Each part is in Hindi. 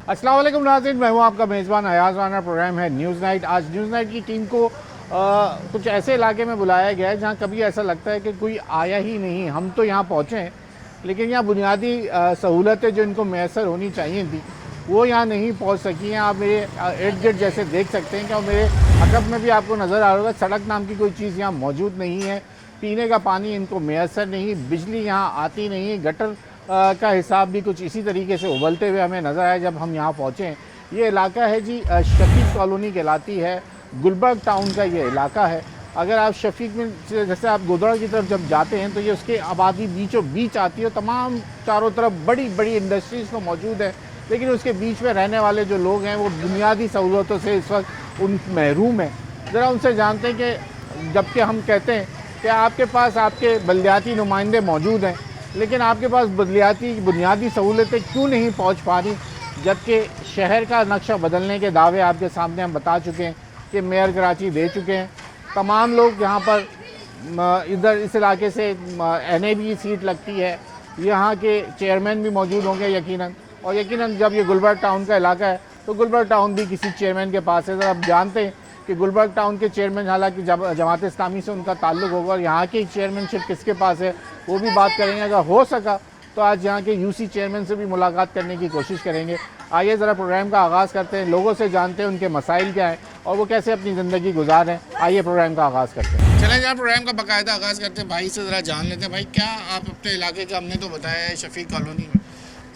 अस्सलाम वालेकुम नाज़रीन, मैं हूँ आपका मेज़बान अयाज़ राना। प्रोग्राम है न्यूज़ नाइट। आज न्यूज़ नाइट की टीम को कुछ ऐसे इलाके में बुलाया गया है जहाँ कभी ऐसा लगता है कि कोई आया ही नहीं। हम तो यहाँ पहुँचे हैं, लेकिन यहाँ बुनियादी सहूलतें जो इनको मैसर होनी चाहिए थी वो यहाँ नहीं पहुँच सकी हैं। आप मेरे इर्द गिर्द जैसे देख सकते हैं कि मेरे अकब में भी आपको नज़र आ रहा होगा, सड़क नाम की कोई चीज़ यहाँ मौजूद नहीं है। पीने का पानी इनको मैसर नहीं, बिजली यहाँ आती नहीं, गटर का हिसाब भी कुछ इसी तरीके से उबलते हुए हमें नज़र आया जब हम यहाँ पहुँचे हैं। ये इलाका है जी शफीक कॉलोनी कहलाती है, गुलबर्ग टाउन का ये इलाका है। अगर आप शफीक में जैसे आप गोदड़ा की तरफ जब जाते हैं तो ये उसके आबादी बीचों बीच आती है। तमाम चारों तरफ बड़ी बड़ी इंडस्ट्रीज़ तो मौजूद है, लेकिन उसके बीच में रहने वाले जो लोग हैं वो बुनियादी सहूलतों से इस वक्त उन महरूम हैं। ज़रा उनसे जानते हैं कि जबकि हम कहते हैं कि आपके पास आपके बलदियाती नुमाइंदे मौजूद हैं, लेकिन आपके पास बुनियादी सहूलतें क्यों नहीं पहुंच पा रही, जबकि शहर का नक्शा बदलने के दावे आपके सामने हम बता चुके हैं कि मेयर कराची दे चुके हैं। तमाम लोग यहाँ पर इधर इस इलाके से NA की सीट लगती है, यहाँ के चेयरमैन भी मौजूद होंगे यकीनन, और यकीनन जब ये गुलबर्ग टाउन का इलाका है तो गुलबर्ग टाउन भी किसी चेयरमैन के पास है। आप जानते हैं कि गुलबर्ग टाउन के चेयरमैन, हालांकि जमात इस्लामी से उनका ताल्लुक़ होगा, और यहाँ की चेयरमैनशिप किसके पास है वो भी बात करेंगे। अगर हो सका तो आज यहाँ के UC चेयरमैन से भी मुलाकात करने की कोशिश करेंगे। आइए ज़रा प्रोग्राम का आगाज़ करते हैं, लोगों से जानते हैं उनके मसाइल क्या हैं और वो कैसे अपनी ज़िंदगी गुजार रहे हैं। आइए प्रोग्राम का आगाज़ करते हैं। चलें जहाँ प्रोग्राम का बाकायदा आगाज़ करते हैं, भाई से ज़रा जान लेते हैं। भाई क्या आप अपने इलाके का, हमने तो बताया है शफीक कॉलोनी में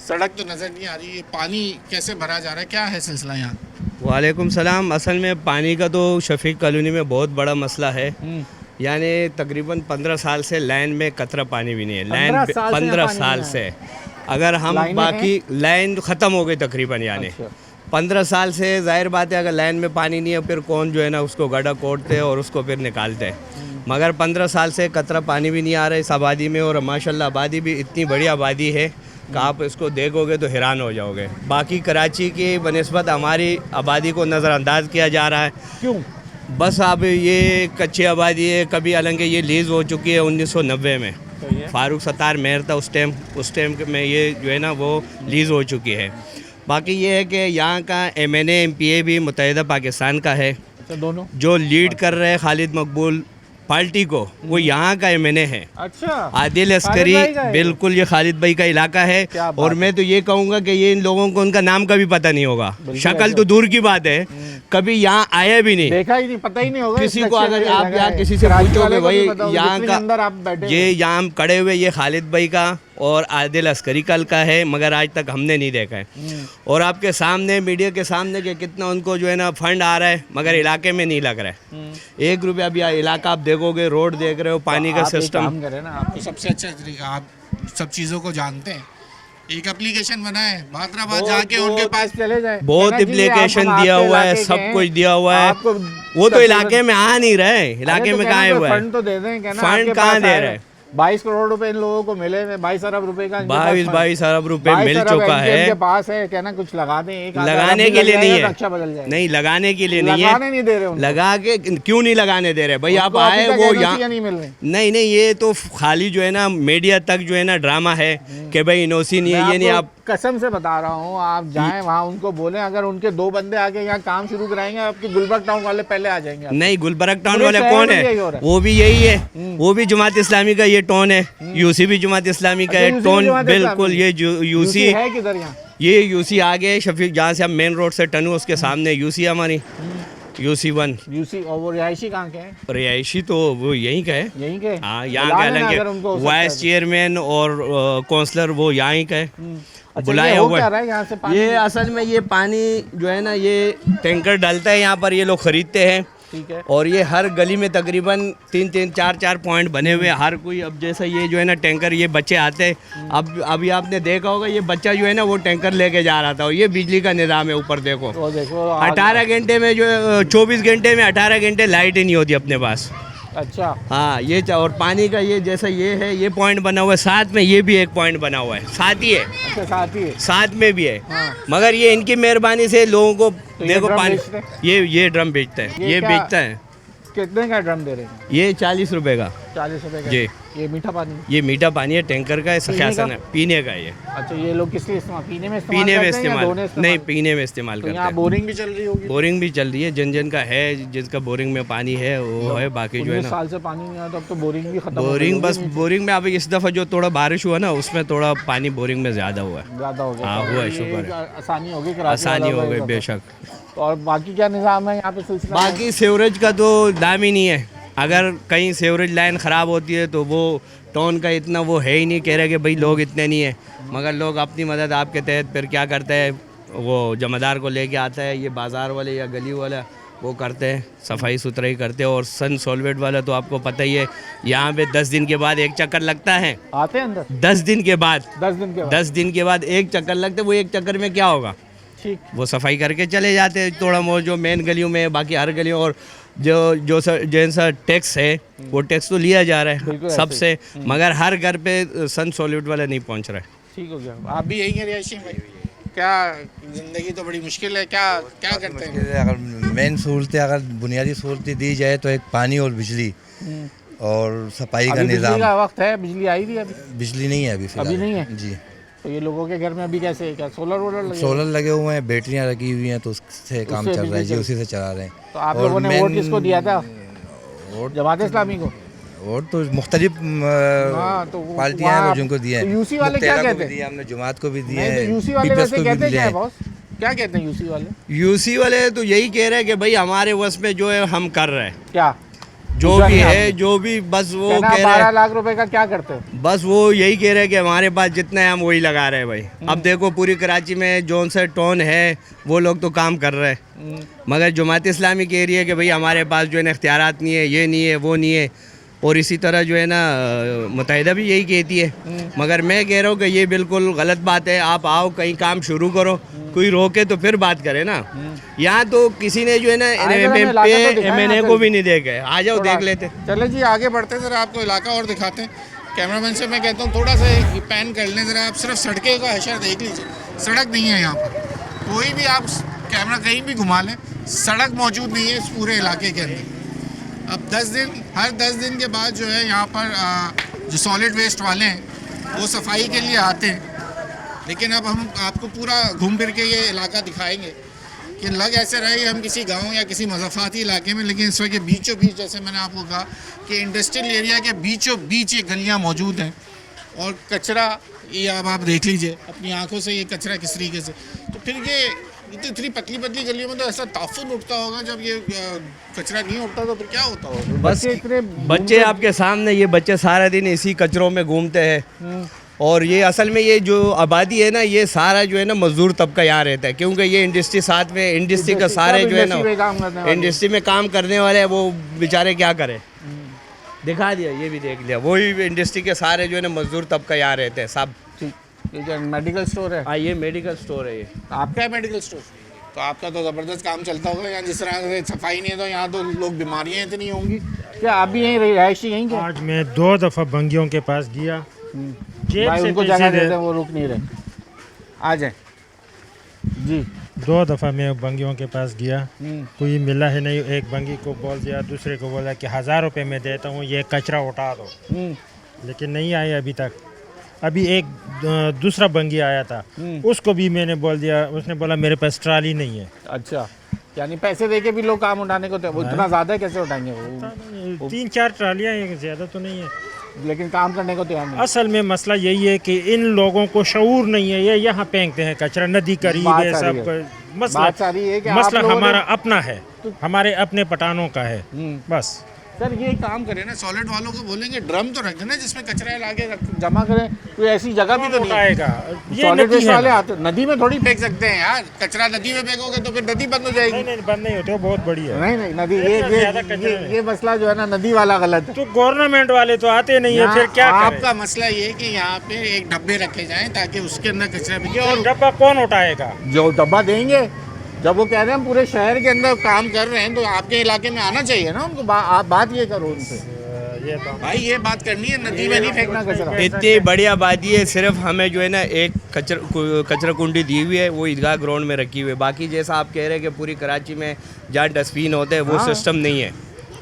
सड़क तो नज़र नहीं आ रही है, पानी कैसे भरा जा रहा है, क्या है सिलसिला यहाँ? वालेकुम सलाम। असल में पानी का तो शफीक कॉलोनी में बहुत बड़ा मसला है। यानी तकरीबन 15 साल से लाइन में कतरा पानी भी नहीं है। लाइन 15 साल से, अगर हम बाकी लाइन ख़त्म हो गई तकरीबन, यानी 15 साल से जाहिर बात है अगर लाइन में पानी नहीं है फिर कौन जो है ना उसको गड्ढा कोड़ते हैं और उसको फिर निकालते हैं। मगर 15 साल से कतरा पानी भी नहीं आ रहा है इस आबादी में, और माशाल्लाह आबादी भी इतनी बड़ी आबादी है कि आप इसको देखोगे तो हैरान हो जाओगे। बाकी कराची की बनिस्बत हमारी आबादी को नज़रअंदाज किया जा रहा है। क्यों? बस अब ये कच्ची आबादी है, कभी हालांकि ये लीज़ हो चुकी है 1990 में। तो फारूक सत्तार मेयर था उस टाइम में, ये जो है ना वो लीज़ हो चुकी है। बाकी ये है कि यहाँ का MNA MPA भी मुत्तहिदा पाकिस्तान का है। तो दोनों जो लीड कर रहे हैं खालिद मकबूल पार्टी को, वो यहाँ का MNA है। अच्छा, आदिल अस्करी, बिल्कुल ये खालिद भाई का इलाका है। और मैं तो ये कहूँगा कि ये इन लोगों को उनका नाम कभी पता नहीं होगा, शक्ल तो दूर की बात है, कभी यहाँ आया भी नहीं, देखा ही नहीं, पता ही नहीं होगा किसी को। अगर आप यहाँ किसी से पूछोगे भाई यहाँ का, ये यहाँ खड़े हुए ये खालिद भाई का और आदिल अस्करी कल का है, मगर आज तक हमने नहीं देखा है। और आपके सामने मीडिया के सामने कि कितना उनको जो है ना फंड आ रहा है, मगर इलाके में नहीं लग रहा है 1 रुपया भी। इलाका आप देखोगे, रोड देख रहे हो, पानी का सिस्टम। आपको सबसे अच्छा तरीका, आप सब चीज़ों को जानते हैं, एक एप्लीकेशन बनाए, बादराबाद जाके उनके पास चले जाए। बहुत एप्लीकेशन दिया हुआ है, सब कुछ दिया हुआ है। वो तो इलाके में आ नहीं रहे, इलाके में कहाँ है वो? फंड तो दे दें, फंड कहाँ दे रहे? 22 करोड़ रुपए इन लोगों को मिले, 22 अरब रुपए का 22 अरब रुपए मिल चुका है। इनके पास है, कहना कुछ लगा दें, एक लगाने के लिए नहीं है, नक्शा बदल जाए। नहीं लगाने के लिए नहीं है, लगाने नहीं दे रहे, लगा के क्यों नहीं लगाने दे रहे भाई? आप आए वो यहाँ नहीं मिल रहे। नहीं, ये तो खाली जो है ना मीडिया तक जो है ना ड्रामा है कि भाई इनोसी नहीं है, ये नहीं। आप कसम से बता रहा हूँ, आप जाएं वहाँ, उनको बोलें अगर उनके 2 बंदे आके यहाँ काम शुरू कराएंगे, आपके गुलबर्ग टाउन वाले पहले आ जाएंगे। नहीं, गुलबर्ग टाउन वाले कौन है? वो भी यही है, वो भी जमात इस्लामी का ये टोन है, UC भी जमात इस्लामी का है टोन, बिल्कुल। ये UC है किधर? यहाँ ये UC आगे शफीक, जहाँ से हम मेन रोड से टनू उसके सामने UC हमारी UC1। UC, और वो रिहायशी कहाँ के हैं? रिहायशी तो वो यहीं का है, यहीं के। हाँ, यहाँ का। हालांकि वाइस चेयरमैन और काउंसलर वो यहाँ का है, बुलाया हुआ है। यहाँ से पानी, ये असल में ये पानी जो है ना ये टैंकर डालता है यहाँ पर, ये लोग खरीदते हैं, ठीक है। और ये हर गली में तकरीबन 3-3, 4-4 पॉइंट बने हुए हैं हर कोई। अब जैसा ये जो है ना टैंकर, ये बच्चे आते हैं, अब अभी आपने देखा होगा ये बच्चा जो है ना वो टैंकर लेके जा रहा था, और ये बिजली का निज़ाम है ऊपर देखो। 18 घंटे में जो 24 घंटे में 18 घंटे लाइट ही नहीं होती अपने पास। अच्छा, हाँ, ये और पानी का ये जैसा ये है, ये पॉइंट बना हुआ है, साथ में ये भी एक पॉइंट बना हुआ है, साथ ही है। अच्छा, साथ ही है, साथ में भी है। हाँ। मगर ये इनकी मेहरबानी से लोगों को तो देखो पानी, ये ड्रम बेचता है, ये बेचता है। कितने का ड्रम दे रहे हैं? ये 40 रुपए का। 40 रुपए का जी। ये मीठा पानी? ये मीठा पानी है, टैंकर का है, सख्यासन है, पीने का ये। अच्छा, ये लोग किस लिए इस्तेमाल, पीने में इस्तेमाल पीने में करते हैं या धोने इस्तेमाल नहीं, पीने में इस्तेमाल तो करते यहाँ हैं। बोरिंग भी चल रही होगी? बोरिंग भी चल रही है, जन का है, जिसका बोरिंग में पानी है वो है, बाकी जो है 19 ना साल से पानी नहीं आया तो अब तो बोरिंग भी खत्म हो गई बोरिंग, होगी बस नीचे। बोरिंग में अभी इस दफ़ा जो थोड़ा बारिश हुआ ना उसमें थोड़ा पानी बोरिंग में ज़्यादा हुआ है। ज़्यादा हो गया हाँ, तो हुआ है, ये शुक्र है। आसानी होगी, कराची आसानी वालों हो को गई ये बेशक। तो। और बाकी क्या निज़ाम है यहाँ पे सिलसिला? बाकी सीवरेज का तो दाम ही नहीं है। अगर कहीं सीवरेज लाइन ख़राब होती है तो वो टोन का इतना वो है ही नहीं, कह रहे कि भाई लोग इतने नहीं है, मगर लोग अपनी मदद आपके तहत फिर क्या करते हैं, वो जमादार को लेके आता है, ये बाज़ार वाले या गली वाला वो करते हैं, सफाई सुथराई करते हैं। और सन सॉल्वेट वाला तो आपको पता ही है, यहाँ पे 10 दिन के बाद एक चक्कर लगता है। आते हैं अंदर 10 दिन के बाद 10 दिन के बाद? 10 दिन के बाद एक चक्कर लगते, वो एक चक्कर में क्या होगा, ठीक। वो सफाई करके चले जाते हैं थोड़ा बहुत जो मेन गलियों में, बाकी हर गलियों। और जो जैसा टैक्स है वो टैक्स तो लिया जा रहा है बिल्कुल ऐसे सबसे, मगर हर घर पे सन सॉल्यूट वाला नहीं पहुंच रहा है। ठीक हो गया। आप भी यही हैं रिहायशी भाई? क्या ज़िंदगी तो बड़ी मुश्किल है, क्या क्या करते हैं? अगर मेन सहूलतें, अगर बुनियादी सहूलतें दी जाए तो एक पानी और बिजली और सफाई का अभी बिजली निज़ाम। का वक्त है, बिजली आई थी अभी? बिजली नहीं है अभी फिलहाल। अभी नहीं है? जी। तो ये लोगों के घर में अभी कैसे है, क्या सोलर वोलर लगे? सोलर लगे हुए हैं, बैटरियां लगी हुई हैं, तो उससे काम उससे चल रहा है जी, बिजली उसी से चला रहे हैं। तो आप और लोगों ने वोट किसको दिया था? वोट जमात इस्लामी को? वोट तो मुख्तलिफ हाँ, तो वो पार्टियां हैं वहाँ- वो जिनको दिए तो हैं। यूसी वाले क्या मुत्तहदा को कहते भी हैं? दिए हमने, जुमात को भी दिए नहीं, तो हैं, यूसी वाले पीपल्स वैसे को भी कहते दिए क्या है हैं। बॉस? क्या कहते हैं यूसी वाले? यूसी वाले तो यही कह रहे हैं कि भाई हमारे वश में जो है हम कर रहे हैं, क्या जो पूछा भी नहीं है, आपने? जो भी, बस वो कहना कह रहे 12 हैं, लाख रुपए का क्या करते हो? बस वो यही कह रहे हैं कि हमारे पास जितना है हम वही लगा रहे हैं भाई। अब देखो पूरी कराची में जोन से टोन है वो लोग तो काम कर रहे हैं, मगर जमात इस्लामी कह रही है कि भाई हमारे पास जो है ना इख्तियारात नहीं है, ये नहीं है, वो नहीं है। और इसी तरह जो है ना मुत्तहिदा भी यही कहती है, मगर मैं कह रहा हूँ कि ये बिल्कुल गलत बात है। आप आओ कहीं काम शुरू करो, कोई रोके तो फिर बात करे ना। यहाँ तो किसी ने जो है ना MNA को भी नहीं देखे, आ जाओ देख लेते। चले जी आगे बढ़ते हैं, ज़रा आपको इलाका और दिखाते हैं। कैमरामैन से मैं कहता हूँ थोड़ा सा पैन कर लें ज़रा, आप सिर्फ सड़कें का हशर देख लीजिए। सड़क नहीं है यहाँ पर, कोई भी आप कैमरा कहीं भी घुमा लें, सड़क मौजूद नहीं है इस पूरे इलाके के अंदर। अब 10 दिन, हर 10 दिन के बाद जो है यहाँ पर जो सॉलिड वेस्ट वाले हैं वो सफाई के लिए आते हैं। लेकिन अब हम आपको पूरा घूम फिर के ये इलाका दिखाएंगे कि लग ऐसे रहे कि हम किसी गांव या किसी मज़ाफ़ाती इलाके में, लेकिन इस वक्त बीचों बीच, जैसे मैंने आपको कहा कि इंडस्ट्रियल एरिया के बीचों बीच ये गलियाँ मौजूद हैं। और कचरा ये अब आप देख लीजिए अपनी आंखों से, ये कचरा किस तरीके से। तो फिर ये इतनी पतली पतली गलियों में तो ऐसा ताफुन उठता होगा, जब ये कचरा नहीं उठता तो फिर क्या होता होगा? बस बच्चे आपके सामने, ये बच्चे सारा दिन इसी कचरों में घूमते हैं। और ये असल में ये जो आबादी है ना, ये सारा जो है ना मजदूर तबका यहाँ रहता है, क्योंकि ये इंडस्ट्री साथ में, इंडस्ट्री का सारे जो है ना इंडस्ट्री में काम करने वाले हैं, वो बेचारे क्या करें। दिखा दिया, ये भी देख लिया, वही इंडस्ट्री के सारे जो है ना मजदूर तबका यहाँ रहते हैं सब। ये मेडिकल स्टोर है? हाँ, ये मेडिकल स्टोर है। ये आपका है मेडिकल स्टोर? तो आपका तो ज़बरदस्त काम चलता होगा यहाँ, जिस तरह से सफाई नहीं है तो यहाँ तो लोग बीमारियाँ इतनी होंगी। क्या आप भी यहीं रिहायशी यहीं के? आज मैं 2 दफ़ा बंगियों के पास गया, जेब भाई से उनको पैसे जगह दे, देते हैं, वो रुक नहीं रहे। आ जाए जी। 2 दफ़ा मैं बंगियों के पास गया, कोई मिला है नहीं। एक बंगी को बोल दिया, दूसरे को बोला कि 1000 रुपये मैं देता हूँ, ये कचरा उठा दो, लेकिन नहीं आए अभी तक। अभी एक दूसरा बंगी आया था, उसको भी मैंने बोल दिया, उसने बोला मेरे पास ट्राली नहीं है। अच्छा, यानी पैसे दे के भी लोग काम उठाने को, वो इतना ज़्यादा कैसे उठाएंगे? वो 3-4 ट्रालियाँ हैं, ज़्यादा तो नहीं है, लेकिन काम करने को तैयार नहीं। असल में मसला यही है कि इन लोगों को शऊर नहीं है, ये यहाँ फेंकते हैं कचरा, नदी करीब बात है, सारी सब है। मसला बात सारी है कि आप मसला लोगों ने- हमारा अपना है, हमारे अपने पठानों का है बस। सर ये काम करें ना, सॉलिड वालों को बोलेंगे ड्रम तो रख देना जिसमें कचरा लाके जमा करें, कोई ऐसी जगह भी तो नहीं है। उठाएगा, ये सॉलिड नदी वेस्ट है वाले ना। आते, नदी में थोड़ी फेंक सकते हैं यार, कचरा नदी में फेंकोगे तो फिर नदी बंद हो जाएगी। नहीं नहीं, बंद नहीं होते, वो बहुत बढ़िया है। नहीं नहीं, नदी इतना ज़्यादा कचरा है। ये मसला जो है ना नदी वाला गलत है। तो गवर्नमेंट वाले तो आते नहीं है, फिर क्या करें? आपका मसला ये है कि यहाँ पे एक डब्बे रखे जाएं ताकि उसके अंदर कचरा बिके। और और डब्बा कौन उठाएगा? जो डब्बा देंगे, जब वो कह रहे हैं हम पूरे शहर के अंदर काम कर रहे हैं तो आपके इलाके में आना चाहिए ना उनको। आप बात ये करो उनसे, ये तो भाई ये बात करनी है, नदी में नहीं फेंकना कचरा। इतनी बड़ी आबादी है, सिर्फ हमें जो है ना एक कचरा कुंडी दी हुई है, वो ईदगाह ग्राउंड में रखी हुई है। बाकी जैसा आप कह रहे हैं कि पूरी कराची में जहाँ डस्टबिन होते हैं वो हाँ। सिस्टम नहीं है।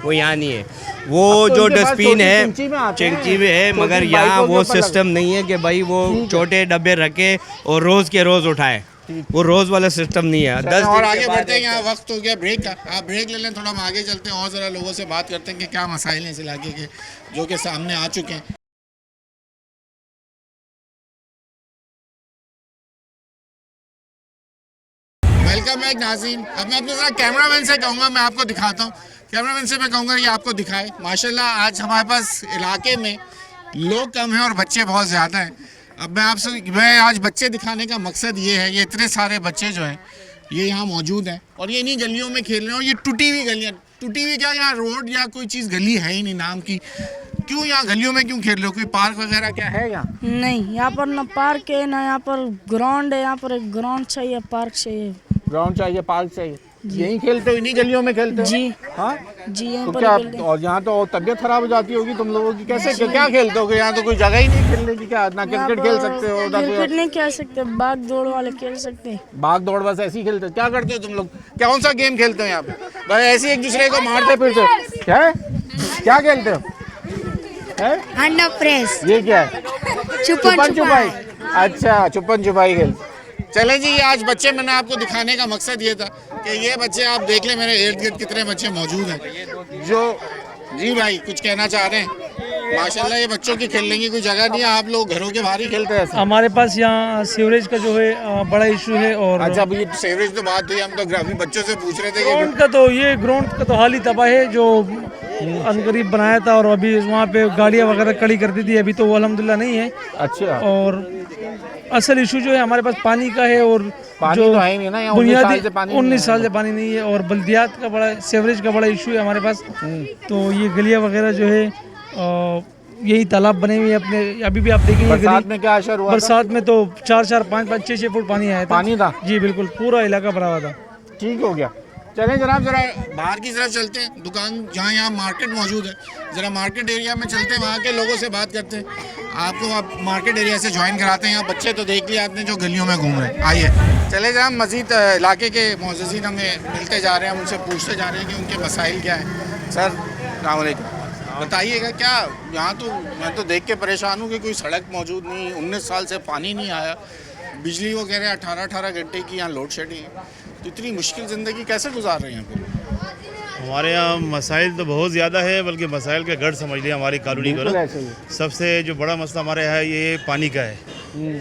वो यहाँ नहीं है। वो अब तो जो इनके पास डस्टबिन छोटी है चिंची में आते हैं, चिंची में है, छोटी मगर बाइकों यहाँ के वो ऊपर लग- सिस्टम नहीं है कि भाई वो छोटे डब्बे रखे और रोज़ के रोज़ उठाए, वो रोज़ वाला सिस्टम नहीं है। 10 और दिन आगे के बाद बढ़ते हैं, यहाँ वक्त हो गया ब्रेक का। आप ब्रेक ले लें, थोड़ा हम आगे चलते हैं और ज़रा लोगों से बात करते हैं कि क्या मसाइल हैं इस इलाके के जो कि सामने आ चुके हैं। वेलकम बैक नाज़रीन। अब मैं अपने ज़रा कैमरामैन से कहूँगा, मैं आपको दिखाता हूँ, कैमरामैन से मैं कहूँगा ये आपको दिखाए। माशाल्लाह आज हमारे पास इलाके में लोग कम हैं और बच्चे बहुत ज़्यादा हैं। अब मैं आज बच्चे दिखाने का मकसद ये है, ये इतने सारे बच्चे जो हैं ये यहाँ मौजूद हैं और ये इन्हीं गलियों में खेल रहे हैं। और ये टूटी हुई गलियाँ, टूटी हुई क्या, यहाँ रोड या कोई चीज़ गली है ही नहीं नाम की। क्यों यहाँ गलियों में क्यों खेल रहे हो? कोई पार्क वगैरह क्या है यहाँ? नहीं, यहाँ पर ना पार्क है ना यहाँ पर ग्राउंड है। यहाँ पर एक ग्राउंड चाहिए, पार्क चाहिए। ग्राउंड चाहिए, पार्क चाहिए। यहीं खेलते हो, इन्हीं गलियों में खेलते हो? जी हाँ जी, यहीं तो पर क्या, खेलते हैं। और यहाँ तो तबीयत खराब हो जाती होगी तुम लोगों की। कैसे क्या खेलते हो? यहाँ तो कोई जगह ही नहीं खेलने की। क्या ना यहाँ क्रिकेट पर खेल सकते हो ना क्रिकेट कोई नहीं खेल सकते, भाग दौड़ वाले खेल सकते हैं। भाग दौड़, बस ऐसे ही खेलते हो? क्या करते हो तुम लोग? कौन सा गेम खेलते हो यहाँ पे? बस ऐसे ही एक दूसरे को मारते फिरते? क्या है? क्या खेलते हो? है? अंडा प्रेस, ये क्या है? छुपन छुपाई। अच्छा, छुपन छुपाई खेलते। चले जी, आज बच्चे मैंने आपको दिखाने का मकसद ये था कि ये बच्चे आप देख लें मेरे इर्द गिर्द कितने बच्चे मौजूद हैं जो, जी भाई कुछ कहना चाह रहे हैं? माशाल्लाह ये बच्चों की खेलने की कोई जगह नहीं है, आप लोग घरों के बाहर ही खेलते हैं ऐसे? हमारे पास यहाँ सीवरेज का जो है बड़ा इशू है। और अच्छा, अब ये सीवरेज तो बात हुई, हम तो अभी बच्चों से पूछ रहे थे कि ग्राउंड का तो ये ग्राउंड का तो हाल ही तबाह है जो अनकरीब बनाया था और अभी वहाँ पे गाड़ियाँ वगैरह खड़ी कर दी थी। अभी तो वो अल्हम्दुलिल्लाह नहीं है। अच्छा, और असल इशू जो है हमारे पास पानी का है और पानी जो तो है ही नहीं ना यहाँ, 19 बुनियादी साल से पानी नहीं 19 है। साल से पानी नहीं है और बल्दियात का बड़ा सीवरेज का बड़ा इशू है हमारे पास। तो ये गलियाँ वगैरह जो है यही तालाब बने हुए हैं अपने। अभी भी आप देखेंगे बरसात में क्या असर हुआ था? बरसात में तो 4-4, 5-5, 6-6 फुट पानी आया था। पानी था? जी बिल्कुल, पूरा इलाका भरा हुआ था। ठीक हो गया। चलें जनाब, जरा बाहर की तरफ चलते हैं, दुकान जहाँ यहाँ मार्केट मौजूद है, ज़रा मार्केट एरिया में चलते हैं, वहाँ के लोगों से बात करते हैं। आपको आप मार्केट एरिया से ज्वाइन कराते हैं। यहाँ बच्चे तो देख लिया आपने जो गलियों में घूम रहे हैं। आइए चले जनाब, मज़ीद इलाके के मोअज़्ज़िज़ीन हमें मिलते जा रहे हैं, हम उनसे पूछते जा रहे हैं कि उनके मसाइल क्या हैं। सर अस्सलाम वालेकुम, बताइएगा क्या यहाँ तो मैं तो देख के परेशान हूँ कि कोई सड़क मौजूद नहीं, 19 साल से पानी नहीं आया, बिजली वो कह रहे हैं 18-18 घंटे की यहाँ लोड शेडिंग है। तो इतनी मुश्किल ज़िंदगी कैसे गुजार रहे हैं यहाँ पे? हमारे यहाँ मसाइल तो बहुत ज़्यादा है, बल्कि मसाइल का गढ़ समझ लिया हमारी कॉलोनी को ना। सबसे जो बड़ा मसला हमारे यहाँ ये पानी का है।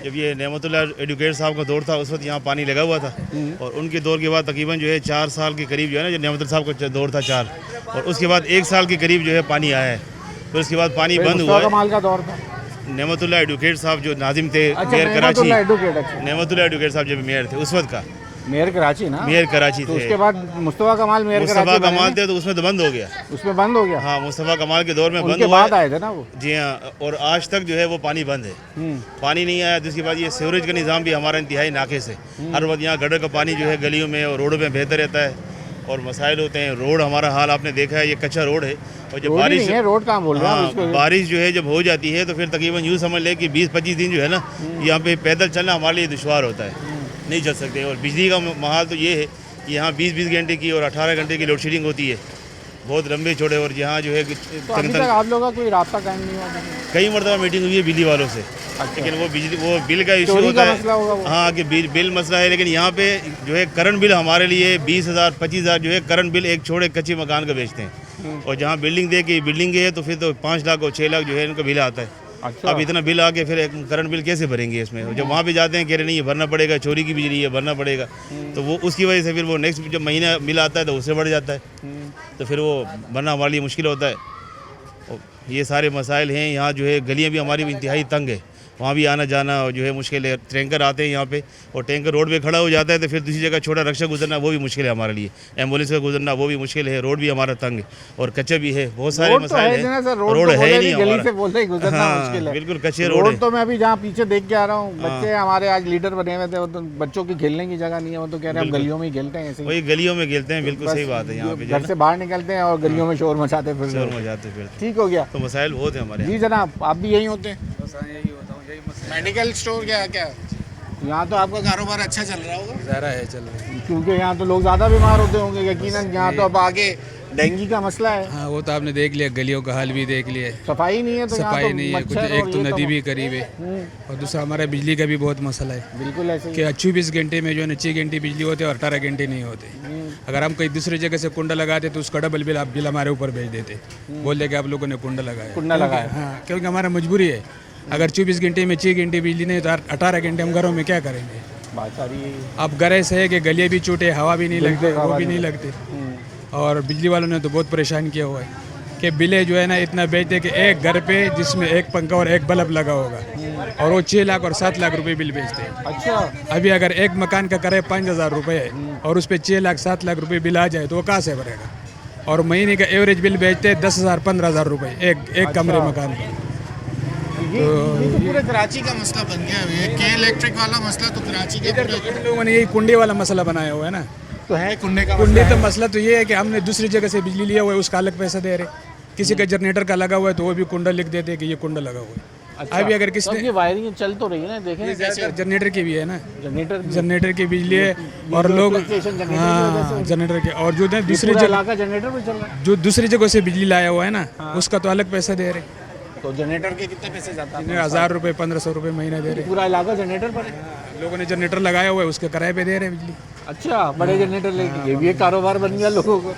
जब ये नेमतुल्लाह एडवोकेट साहब का दौर था उस वक्त यहाँ पानी लगा हुआ था और उनके दौर के बाद तकरीबन जो है 4 साल के करीब जो है ना, जो नेमतुल्लाह साहब का दौर था 4, और उसके बाद 1 साल के करीब जो है पानी आया है। फिर उसके बाद पानी बंद हुआ है। कमाल का दौर था। नेमतुल्लाह एडवोकेट साहब जो नाजिम थे मेयर कराची, नेमतुल्लाह एडवोकेट साहब जब मेयर थे उस वक्त का, मेयर कराची ना, मेयर कराची तो थे। उसके बाद मुस्तफा कमाल मेयर मुस्तफा कराची बने कमाल ना? थे तो उसमें तो बंद हो गया। उसमें बंद हो गया? हाँ, मुस्तफा कमाल के दौर में बंद उनके हुआ बाद है। आए थे ना वो। जी हाँ, और आज तक जो है वो पानी बंद है। पानी नहीं आया। जिसके बाद ये सीवरेज का निज़ाम भी हमारा इंतहाई नाक़िस है। हर वक्त यहाँ गटर का पानी जो है गलियों में और रोडों में बहता रहता है और मसाइल होते हैं। रोड हमारा हाल आपने देखा है, ये कच्चा रोड है और जब बारिश है, रोड काम बोल रहा हाँ, बारिश जो है जब हो जाती है तो फिर तकरीबन यूँ समझ ले कि 20-25 दिन जो है ना, यहाँ पे पैदल चलना हमारे लिए दुश्वार होता है, नहीं चल सकते। और बिजली का माहौल तो ये है कि यहाँ 20-20 घंटे की और 18 घंटे की लोड शेडिंग होती है, बहुत लंबे छोड़े। और यहाँ जो है तो अभी तक आप लोगों का कोई रास्ता कायम नहीं हुआ? कई मरतबा मीटिंग हुई है बिजली वालों से, लेकिन वो बिल का इशू चोरी होता का है। मसला होगा वो? हाँ, कि बिल मसला है। लेकिन यहाँ पे जो है करंट बिल हमारे लिए 20,000 25,000 जो है करंट बिल एक छोड़े कच्चे मकान का बेचते हैं। और जहाँ बिल्डिंग दे के बिल्डिंग है तो फिर तो 5 लाख और 6 लाख जो है इनका बिल आता है। अच्छा। अब इतना बिल आके फिर करंट बिल कैसे भरेंगे इसमें? और जब वहाँ पे जाते हैं कह रहे नहीं ये भरना पड़ेगा, चोरी की बिजली है, भरना पड़ेगा। तो वो उसकी वजह से फिर वो नेक्स्ट जब महीना बिल आता है तो उससे बढ़ जाता है, तो फिर वो भरना हमारे लिए मुश्किल होता है। और ये सारे मसाइल हैं। यहाँ जो है गलियाँ भी हमारी इंतहाई तंग है, वहाँ भी आना जाना और जो है मुश्किल है। टैंकर आते हैं यहाँ पे और टैंकर रोड पे खड़ा हो जाता है तो फिर दूसरी जगह छोटा रक्षा गुजरना वो भी मुश्किल है हमारे लिए। एम्बुलेंस का गुजरना वो भी मुश्किल है। रोड भी हमारा तंग है और कच्चा भी है। बहुत सारे मसाइल हैं। रोड है ही नहीं हमारा। हाँ, बिल्कुल कच्चे रोड है। तो मैं अभी जहाँ पीछे देख के आ रहा हूँ, बच्चे हमारे आज लीडर बने हुए थे, वो तो बच्चों की खेलने की जगह नहीं है, वो तो कह रहे हैं हम गलियों में ही खेलते हैं ऐसे ही। वही गलियों में खेलते हैं, बिल्कुल सही बात है। यहाँ पे घर से बाहर निकलते हैं और गलियों में शोर मचाते फिर शोर मचाते फिर ठीक हो गया। तो मसाइल बहुत है हमारे। जी जनाब, आप भी यही होते हैं? मेडिकल स्टोर क्या क्या यहाँ तो आपका कारोबार अच्छा चल रहा होगा? ज़रा है चल रहा है। क्योंकि यहाँ तो लोग ज़्यादा बीमार होते होंगे यकीनन। यहाँ तो अब आगे डेंगू का मसला है, हाँ वो तो आपने देख लिया, गलियों का हाल भी देख लिया, सफाई नहीं है तो यहाँ सफाई तो नहीं है कुछ। मच्छर एक और तो ये नदी भी करीब है और दूसरा हमारा बिजली का भी बहुत मसला है बिल्कुल ऐसे ही कि 24 घंटे में जो है ना 6 घंटे बिजली होते और 18 घंटे नहीं होते। अगर हम कहीं दूसरी जगह से कुंडा लगाते तो उसका डबल बिल हमारे ऊपर भेज देते, बोल दे कि आप लोगों ने कुंडा लगाया। कुंडा लगाया। हाँ, क्योंकि हमारा मजबूरी है। अगर 24 घंटे में 6 घंटे बिजली नहीं तो 18 घंटे हम घरों में क्या करेंगे। बात सारी है। अब घर ऐसे है कि गलियाँ भी छूटे, हवा भी नहीं लगती, वो भी नहीं लगते। और बिजली वालों ने तो बहुत परेशान किया हुआ है कि बिलें जो है ना इतना बेचते कि एक घर पे जिसमें एक पंखा और एक बल्ब लगा होगा और वो 6 लाख और 7 लाख रुपए बिल बेचते हैं। अच्छा, अभी अगर एक मकान का किराया 5,000 रुपये है और उस पर 6 लाख 7 लाख रुपए बिल आ जाए तो वो कहाँ से भरेगा। और महीने का एवरेज बिल बेचते हैं 10,000 15,000 रुपये एक कमरे मकान का। ये तो पूरे कराची का मसला बन गया है। के इलेक्ट्रिक वाला मसला तो कराची के इन लोगों ने यही कुंडे वाला मसला बनाया हुआ है ना। तो है कुंडे का कुंडे तो मसला तो ये है कि हमने दूसरी जगह से बिजली लिया हुआ है, उसका अलग पैसा दे रहे। किसी का जनरेटर का लगा हुआ है तो वो भी कुंडा लिख देते हैं कि ये कुंडा लगा हुआ है। अच्छा, अभी अगर तो किसी ये वायरिंग चल तो रही है ना, देखें कैसे जनरेटर की भी है ना, जनरेटर जनरेटर की बिजली है और लोग हाँ जनरेटर के और जो है दूसरी जगह इलाका जनरेटर पे चल रहा है। जो दूसरी जगह से बिजली लाया हुआ है ना उसका तो अलग पैसा दे रहे। तो जनरेटर के कितने पैसे जाता है? 1,000 रुपये 1,500 रुपये महीना दे रहे। पूरा इलाका जनरेटर पर है। लोगों ने जनरेटर लगाया हुआ है उसके किराए पे दे रहे बिजली। अच्छा, बड़े जनरेटर लेके ये भी एक कारोबार बन गया लोगों को।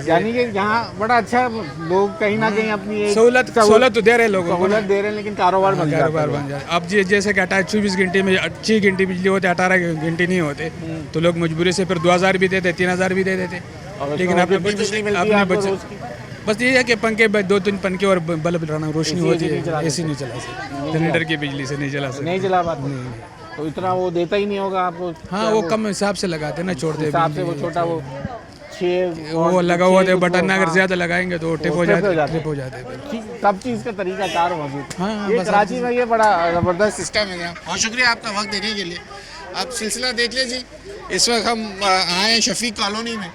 यानी कि यहाँ बड़ा अच्छा लोग कहीं ना कहीं अपनी एक सहूलत तो दे रहे लोगों को, सहूलत दे रहे हैं लेकिन कारोबार बन कारोबार बन जाए। अब जैसे कि 24 घंटे में 6 घंटे बिजली होते 18 घंटे नहीं होते तो लोग मजबूरी से फिर 2,000 भी देते 3,000 भी दे देते। लेकिन अपने बस ये है कि पंखे 2-3 पंखे और बल्ब रोशनी होती है, एसी नहीं चला सकते, जनरेटर की बिजली से नहीं चला सकते, नहीं चला पाते। तो इतना वो देता ही नहीं होगा आपको। हाँ वो कम हिसाब से लगाते ना, छोड़ते हिसाब से वो छोटा वो 6 वो लगा हुआ था बटन, अगर ज्यादा लगाएंगे तो ट्रिप हो जाते हैं। सब चीज़ का तरीका कार मौजूद। हाँ, ये कराची में ये बड़ा ज़बरदस्त सिस्टम है यहाँ। बहुत शुक्रिया आपका वक्त देने के लिए। अब सिलसिला देख लीजिए, इस वक्त हम आए शफीक कॉलोनी में,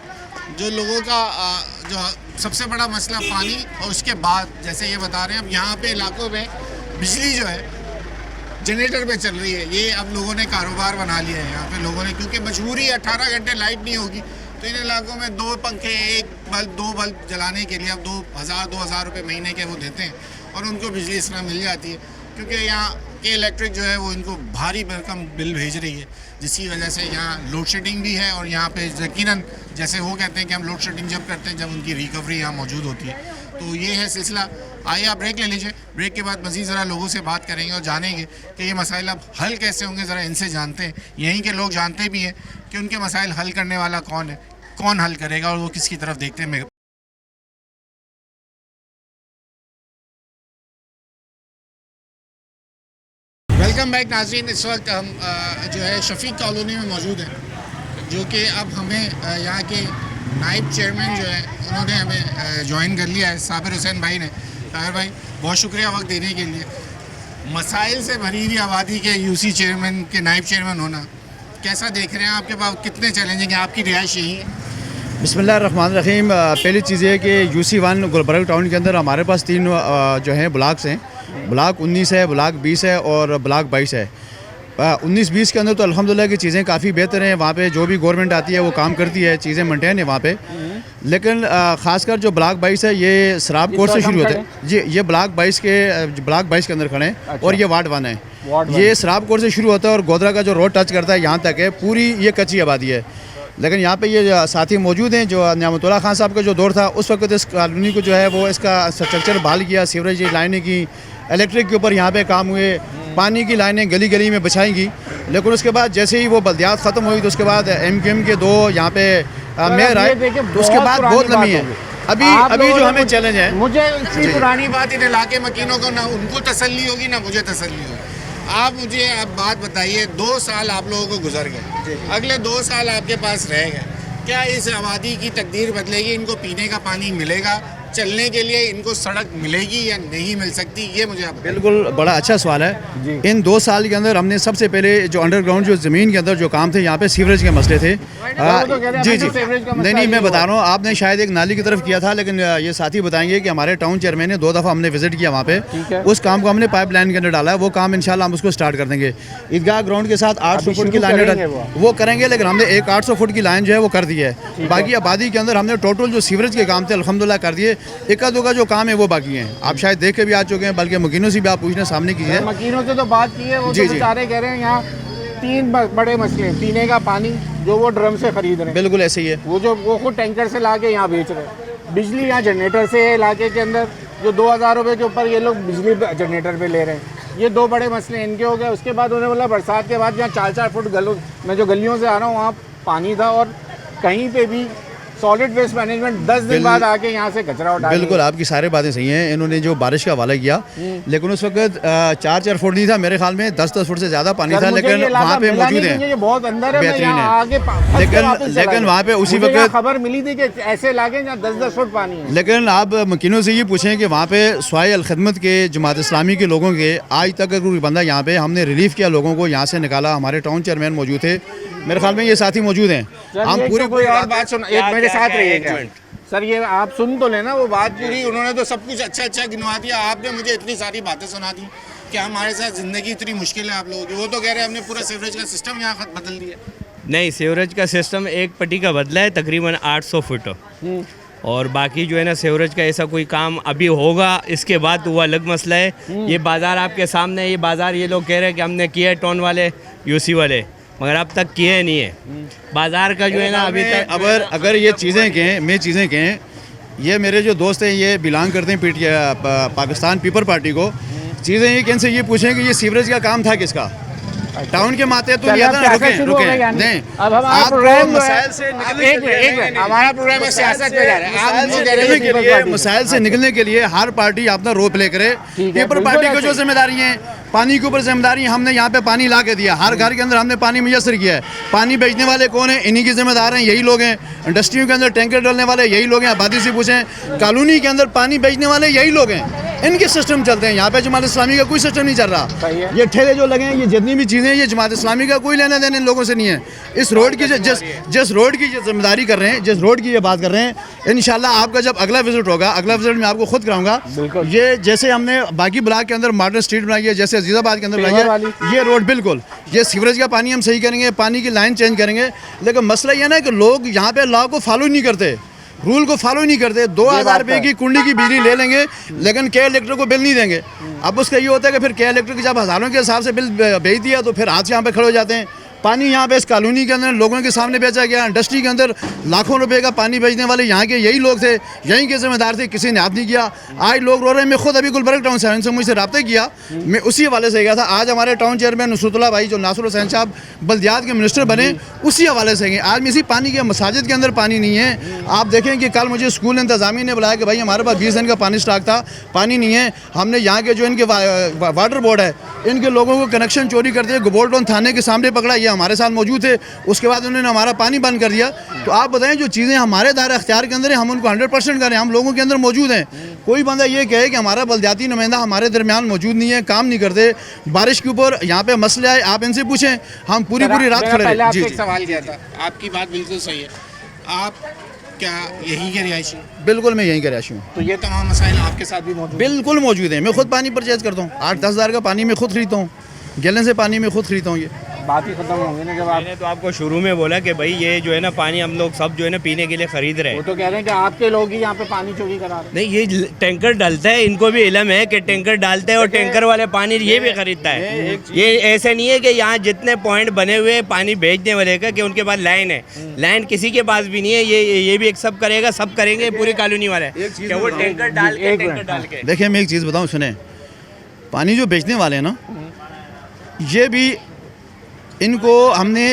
जो लोगों का जो सबसे बड़ा मसला पानी और उसके बाद जैसे ये बता रहे हैं अब यहाँ पे इलाकों में बिजली जो है जनरेटर पे चल रही है। ये अब लोगों ने कारोबार बना लिया है यहाँ पे लोगों ने, क्योंकि मजबूरी 18 घंटे लाइट नहीं होगी तो इन इलाकों में 2 पंखे 1 बल्ब 2 बल्ब जलाने के लिए अब 2,000 रुपये महीने के वो देते हैं और उनको बिजली इस तरह मिल जाती है। क्योंकि यहाँ के इलेक्ट्रिक जो है वो इनको भारी भरकम बिल भेज रही है, जिसकी वजह से यहाँ लोड शेडिंग भी है। और यहाँ पे यकीनन जैसे वो कहते हैं कि हम लोड शेडिंग जब करते हैं जब उनकी रिकवरी यहाँ मौजूद होती है। तो ये है सिलसिला। आइए आप ब्रेक ले लीजिए, ब्रेक के बाद मज़ीद ज़रा लोगों से बात करेंगे और जानेंगे कि ये मसाइल अब हल कैसे होंगे। ज़रा इनसे जानते हैं, यहीं के लोग जानते भी हैं कि उनके मसाइल हल करने वाला कौन है, कौन हल करेगा और वो किसकी तरफ देखते हैं। वेलकम बैक नाज़रीन। इस वक्त हम जो है शफीक कॉलोनी में मौजूद हैं, जो कि अब हमें यहाँ के नाइब चेयरमैन जो है उन्होंने हमें ज्वाइन कर लिया है, साबिर हुसैन भाई ने। साबिर भाई बहुत शुक्रिया वक्त देने के लिए। मसाइल से भरी हुई आबादी के यूसी चेयरमैन के नाइब चेयरमैन होना कैसा देख रहे हैं? आपके पास कितने चैलेंजिंग है? आपकी रिहाइश यही है? बिस्मिल्लाहिर्रहमानिर्रहीम। पहली चीज़ है कि यूसी 1 गुलबर्ग टाउन के अंदर हमारे पास 3 जो हैं ब्लॉक्स हैं। ब्लॉक 19 है, ब्लॉक 20 है और ब्लॉक 22 है। 19-20 के अंदर तो अल्हम्दुलिल्लाह की चीज़ें काफ़ी बेहतर हैं। वहाँ पे जो भी गवर्नमेंट आती है वो काम करती है, चीज़ें मेंटेन है वहाँ पे। लेकिन ख़ासकर जो ब्लॉक 22 है ये शराब कोर्ट से शुरू होता है जी। ये ब्लॉक 22 के अंदर खड़े हैं और ये वार्ड 1 है। ये शराब कोर्ट से शुरू होता है और गोदरा का जो रोड टच करता है यहाँ तक है, पूरी ये कच्ची आबादी है। लेकिन यहाँ पे ये साथी मौजूद हैं जो नियामतुल्लाह खान साहब का जो दौर था उस वक्त इस कॉलोनी को जो है वो इसका स्ट्रक्चर बहाल किया, सीवरेज लाइनें की, इलेक्ट्रिक के ऊपर यहाँ पे काम हुए, पानी की लाइनें गली गली में बिछाएंगी। लेकिन उसके बाद जैसे ही वो बल्दियात ख़त्म हुई तो उसके बाद MQM के 2 यहाँ पे मेयर आए तो उसके बाद बहुत लंबी है। अभी जो हमें चैलेंज है, मुझे इतनी पुरानी बात इन इलाके मकीनों को ना उनको तसल्ली होगी ना मुझे तसल्ली होगी। आप मुझे अब बात बताइए, 2 साल आप लोगों को गुजर गए, अगले 2 साल आपके पास रह गए, क्या इस आबादी की तकदीर बदलेगी? इनको पीने का पानी मिलेगा, चलने के लिए इनको सड़क मिलेगी या नहीं मिल सकती, ये मुझे आप बिल्कुल बड़ा अच्छा सवाल है। इन 2 साल के अंदर हमने सबसे पहले जो अंडरग्राउंड जो ज़मीन के अंदर जो काम थे, यहाँ पे सीवरेज के मसले थे। जी जी, नहीं मैं बता रहा हूँ, आपने शायद एक नाली की तरफ किया था, लेकिन ये साथी बताएंगे कि हमारे टाउन चेयरमैन ने 2 दफ़ा हमने विजिट किया वहाँ पे, उस काम को हमने पाइपलाइन के अंदर डाला है। वो काम इंशाल्लाह हम उसको स्टार्ट कर देंगे। ईदगाह ग्राउंड के साथ 800 फुट की लाइन वो करेंगे, लेकिन हमने एक 800 फुट की लाइन जो है वो कर दी है। बाकी आबादी के अंदर हमने टोटल जो सीवरेज के काम थे अल्हम्दुलिल्लाह कर दिए। इक्का दुक्का जो काम है वो बाकी है। आप शायद देख के भी आ चुके हैं, बल्कि मकीनों से भी आप पूछने सामने की है। मकीनों से तो बात की है, वो जी, तो बेचारे कह रहे हैं यहाँ 3 बड़े मसले हैं। पीने का पानी जो वो ड्रम से खरीद रहे हैं, बिल्कुल ऐसे ही है। वो खुद टैंकर से ला के यहाँ बेच रहे हैं। बिजली यहाँ जनरेटर से है इलाके के अंदर, जो 2000 रुपये के ऊपर ये लोग बिजली जनरेटर पे ले रहे हैं। ये 2 बड़े मसले इनके हो गए। उसके बाद उन्हें बोला बरसात के बाद यहाँ 4-4 फुट मैं जो गलियों से आ रहा हूँ वहाँ पानी था, और कहीं पे भी सॉलिड वेस्ट मैनेजमेंट 10 दिन बाद आके यहाँ से कचरा उठा। बिल्कुल आपकी सारी बातें सही हैं। इन्होंने जो बारिश का हवाला किया, लेकिन उस वक्त 4-4 फुट नहीं था, मेरे ख्याल में 10-10 फुट से ज़्यादा पानी था, लेकिन वहाँ पे मौजूद है, ये बहुत अंदर है, बेहतरीन है। आगे लेकिन वहाँ पे उसी वक्त खबर मिली थी कि ऐसे इलाके जहाँ 10-10 फुट पानी है। लेकिन आप मकीनों से ये पूछें कि वहाँ पे स्वाय अल खिदमत के जमात इस्लामी के लोगों के आज तक अगर कोई बंदा यहाँ पे हमने रिलीफ किया, लोगों को यहाँ से निकाला। हमारे टाउन चेयरमैन मौजूद थे, मेरे ख्याल में ये साथी मौजूद हैं। हम पूरी कोई और बात सुन, एक मेरे साथ रहिएगा सर, ये आप सुन तो लेना वो बात पूरी। उन्होंने तो सब कुछ अच्छा गिनवा दिया, आपने मुझे इतनी सारी बातें सुना दी कि हमारे साथ ज़िंदगी इतनी मुश्किल है आप लोगों की। वो तो कह रहे हैं हमने पूरा सीवरेज का सिस्टम यहाँ बदल दिया। नहीं, सीवरेज का सिस्टम एक पट्टी का बदला है, तकरीबन 800 फुट, और बाकी जो है ना सीवरेज का ऐसा कोई काम अभी होगा इसके बाद तो वो अलग मसला है। ये बाज़ार आपके सामने है, ये बाज़ार ये लोग कह रहे हैं कि हमने किया है टाउन वाले, यूसी वाले, मगर अब तक किए नहीं है। बाज़ार का जो है ना अभी तक अगर ये चीज़ें कहें, ये मेरे जो दोस्त हैं ये बिलोंग करते हैं पाकिस्तान पीपल पार्टी को। चीज़ें ये किन से ये पूछें कि ये सीवरेज का काम था किसका, टाउन के माते तो लिया था। रुके नहीं, अब हमारा प्रोग्राम मसाइल से हमारा प्रोग्राम है सियासत पे जा रहा है। मसाइल से निकलने के लिए हर पार्टी अपना रोल प्ले करे। पीपल पार्टी को जो जिम्मेदारी है, पानी के ऊपर जिम्मेदारी, हमने यहाँ पे पानी ला के दिया, हर घर के अंदर हमने पानी मुयसर किया है। पानी बेचने वाले कौन है? इन्हीं की जिम्मेदार हैं, यही लोग हैं। इंडस्ट्रियों के अंदर टैंकर डालने वाले यही लोग हैं, आबादी से पूछें। कॉलोनी के अंदर पानी बेचने वाले यही लोग हैं, इनके सिस्टम चलते हैं। यहाँ पे जमात इस्लामी का कोई सिस्टम नहीं चल रहा। ये ठेले जो लगे हैं, ये जितनी भी चीज़ें, ये जमात इस्लामी का कोई लेना देना इन लोगों से नहीं है। इस रोड की जिस रोड की जिम्मेदारी कर रहे हैं, जिस रोड की ये बात कर रहे हैं, इंशाल्लाह आपका जब अगला विजिट होगा, अगला विजिट में आपको खुद कराऊंगा। ये जैसे हमने बाकी ब्लॉक के अंदर मॉडर्न स्ट्रीट बनाई है, जैसे अजीज़ाबाद के अंदर बनाई है, ये रोड बिल्कुल, ये सीवरेज का पानी हम सही करेंगे, पानी की लाइन चेंज करेंगे। लेकिन मसला ये ना कि लोग यहाँ पे लॉ को फॉलो नहीं करते, रूल को फॉलो नहीं करते। 2000 रुपये की कुंडी की बिजली ले लेंगे, लेकिन के इलेक्ट्रिक को बिल नहीं देंगे। अब उसका ये होता है कि फिर के इलेक्ट्रिक जब हज़ारों के हिसाब से बिल भेज दिया तो फिर हाथ से यहाँ पे खड़े हो जाते हैं। पानी यहाँ पे इस कॉलोनी के अंदर लोगों के सामने बेचा गया। इंडस्ट्री के अंदर लाखों रुपए का पानी बेचने वाले यहाँ के यही लोग थे, यहीं के जिम्मेदार थे, किसी ने हाथ नहीं किया। आज लोग रो रहे हैं। मैं खुद अभी गुलबर्ग टाउन से उनसे मुझसे रब्ता किया, मैं उसी हवाले से गया था। आज हमारे टाउन चेयरमैन नुसरतुल्लाह भाई जो नासिर हुसैन साहब बल्दियात के मिनिस्टर बने, उसी हवाले से गए। आज में इसी पानी के मसाजिद के अंदर पानी नहीं है। आप देखें कि कल मुझे स्कूल इंतजामिया ने बुलाया कि भाई हमारे पास 20 दिन का पानी स्टॉक था, पानी नहीं है। हमने यहाँ के जो इनके वाटर बोर्ड है, इनके लोगों को कनेक्शन चोरी कर दिया, गोबोल्टन थाने के सामने पकड़ा, ये हमारे साथ मौजूद थे। उसके बाद उन्होंने हमारा पानी बंद कर दिया। तो आप बताएं, जो चीज़ें हमारे दायरे अख्तियार के अंदर है, हम उनको 100% करें, हम लोगों के अंदर मौजूद हैं। कोई बंदा ये कहे कि हमारा बल्दियाती नुमाइंदा हमारे दरमियान मौजूद नहीं है, काम नहीं करते, बारिश के ऊपर यहाँ पे मसले आए, आप इनसे पूछें, हम पूरी रात खड़े रहे। जी, सवाल किया था, आपकी बात बिल्कुल सही है। आप क्या यहीं के रिहायशी? बिल्कुल, मैं यहीं का रिहायशी हूँ। तो ये तमाम मसाइल आपके साथ भी मौजूद? बिल्कुल मौजूद है। मैं खुद पानी परचेज करता हूँ, 8-10 हज़ार का पानी मैं खुद खरीदता हूँ, गैलन से पानी मैं खुद खरीदता हूँ। ये बात ही खत्म होगी ना जब मैंने तो आपको शुरू में बोला कि भाई ये जो है ना पानी हम लोग सब जो है ना पीने के लिए खरीद रहे हैं। वो तो कह रहे हैं कि आपके लोग ही यहाँ पे पानी चोरी करा रहे हैं। नहीं, ये टैंकर डालता है, इनको भी इल्म है कि टैंकर डालते हैं और टैंकर वाले पानी ये भी खरीदता है। ये ऐसे नहीं है कि यहाँ जितने पॉइंट बने हुए पानी भेजने वाले का कि उनके पास लाइन है, लाइन किसी के पास भी नहीं है। ये भी एक सब करेगा, सब करेंगे पूरी कॉलोनी वाले, क्या वो टैंकर डाल के। देखिए मैं एक चीज़ बताऊँ, सुने, पानी जो बेचने वाले हैं ना, ये भी इनको हमने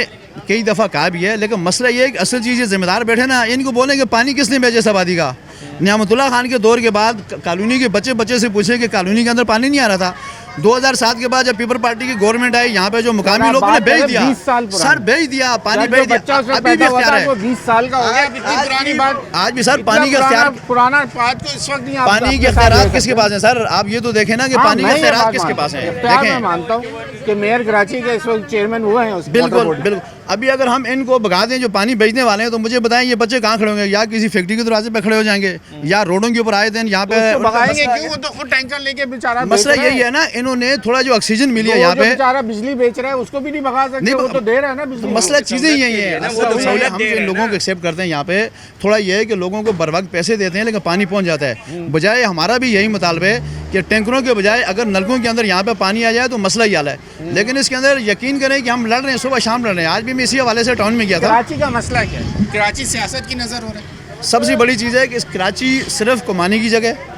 कई दफ़ा कहा भी है, लेकिन मसला ये है कि असल चीज़ ये ज़िम्मेदार बैठे ना, इनको बोलेंगे पानी किसने बेचे इस आबादी का। नियामतुल्लाह खान के दौर के बाद कॉलोनी के बच्चे से पूछे कि कॉलोनी के अंदर पानी नहीं आ रहा था, 2007 के बाद जब पीपल पार्टी की गवर्नमेंट आई, यहाँ पे जो मुकामी लोगों ने भेज दिया, 20 साल पुराना। सर भेज दिया, पानी भेज दिया, अभी भी अख्तियार है। 20 साल का हो गया, इतनी पुरानी बात। आज भी सर पानी के अख्तियार, पुराना बात को इस वक्त नहीं आप पानी के अख्तियार किसके पास है सर? आप ये तो देखें ना कि पानी के अख्तियार किसके पास है। मैं देखें, मानता हूँ कि मेयर कराची के इस वक्त चेयरमैन हुए हैं, बिल्कुल बिल्कुल। अभी अगर हम इनको भगा दें जो पानी बेचने वाले हैं, तो मुझे बताएं ये बच्चे कहाँ खड़े होंगे? या किसी फैक्ट्री के दरवाजे पे खड़े हो जाएंगे, या रोडों के ऊपर आए दिन यहाँ पे भगाएंगे क्यों? वो तो खुद टैंकर लेके बेचारा मसला यही है ना, इन्होंने थोड़ा जो ऑक्सीजन मिली है यहाँ पे, बेचारा बिजली बेच रहा है उसको भी नहीं भगा सकते, वो तो दे रहा है ना बिजली। मसला चीजें यही है, हम इन लोगों को एक्सेप्ट करते हैं। यहाँ पे थोड़ा ये है कि लोगों को बर वक्त पैसे देते हैं लेकिन पानी पहुँच जाता है। बजाय हमारा भी यही मुतालबा है कि टैंकरों के बजाय अगर नलकों के अंदर यहाँ पे पानी आ जाए तो मसला ही हाल है। लेकिन इसके अंदर यकीन करें कि हम लड़ रहे हैं, सुबह शाम लड़ रहे हैं। आज भी मैं इसी हवाले से टाउन में गया था। कराची का मसला क्या है? कराची सियासत की नज़र हो रहा है। सबसे बड़ी चीज़ है कि इस कराची सिर्फ कमाने की जगह है।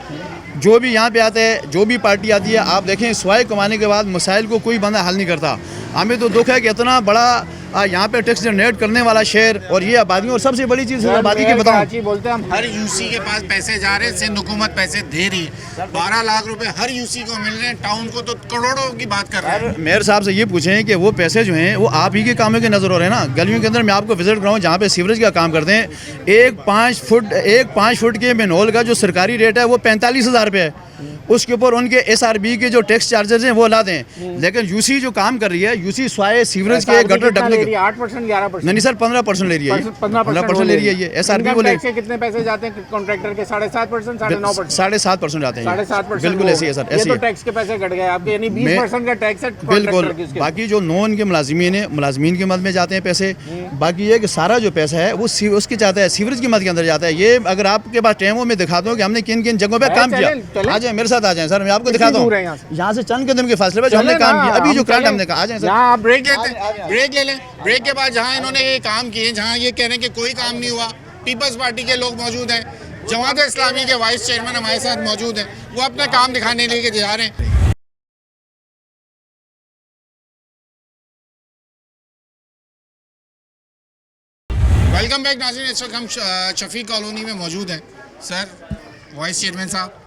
जो भी यहाँ पे आते हैं, जो भी पार्टी आती है, आप देखें सिवाय कमाने के बाद मसाइल को कोई बंदा हल नहीं करता। हमें तो दुख है कि इतना बड़ा यहाँ पे टैक्स जनरेट करने वाला शहर और ये आबादी, और सबसे बड़ी चीज़ आबादी की बताऊँ, बोलते हैं हम हर यूसी के पास पैसे जा रहे हैं, सिंध हुकूमत पैसे दे रही है। 12 लाख रुपए हर यूसी को मिल रहे हैं, टाउन को तो करोड़ों की बात कर रहे हैं। मेयर साहब से ये पूछें कि वो पैसे जो हैं वो आप ही के कामों के नज़र हो रहे हैं ना। गलियों के अंदर मैं आपको विजिट कराऊँ जहाँ पे सीवरेज का काम करते हैं, एक 5 फुट के मैनहोल का जो सरकारी रेट है वो 45,000 रुपये है। उसके ऊपर उनके SRB के जो टैक्स चार्जेस हैं वो ला दें। लेकिन यूसी जो काम कर रही है, यूसी स्वाय सीवरेज के गटर ढकने के 8% 11% नहीं सर 15% ले रही है, 15% ले रही है ये SRB को ले। कितने पैसे जाते हैं कॉन्ट्रैक्टर के? 7.5% 9.5%? 7.5% जाते हैं। 7.5% बिल्कुल ऐसी है सर, ऐसी है। टैक्स के पैसे कट गए आपके, यानी 20% का टैक्स है बिल्कुल। बाकी जो नॉन के मुलाजिमीन के मद में जाते हैं पैसे। बाकी ये कि सारा जो पैसा है वो उसके जाता है, सीवरेज की मद के अंदर जाता है। ये अगर आपके पास टाइम हो, मैं दिखाता हूँ कि हमने किन किन जगहों पे काम किया। आ जाए मेरे साथ, आ जाए सर, मैं आपको दिखाता हूँ। यहाँ से चंद कदम के फासले पे जो हमने काम किया, अभी जो काम हमने कहा। आ जाए सर, आप ब्रेक ले लें। ब्रेक के बाद जहाँ इन्होंने ये काम किए, जहाँ ये कह रहे हैं कि कोई काम नहीं हुआ, पीपल्स पार्टी के लोग मौजूद हैं, जमात इस्लामी के वाइस चेयरमैन हमारे साथ मौजूद हैं, वो अपना काम दिखाने लेके जा रहे हैं। वेलकम बैक नाज़रीन, इस वक्त हम शफीक कॉलोनी में मौजूद हैं। सर वाइस चेयरमैन साहब,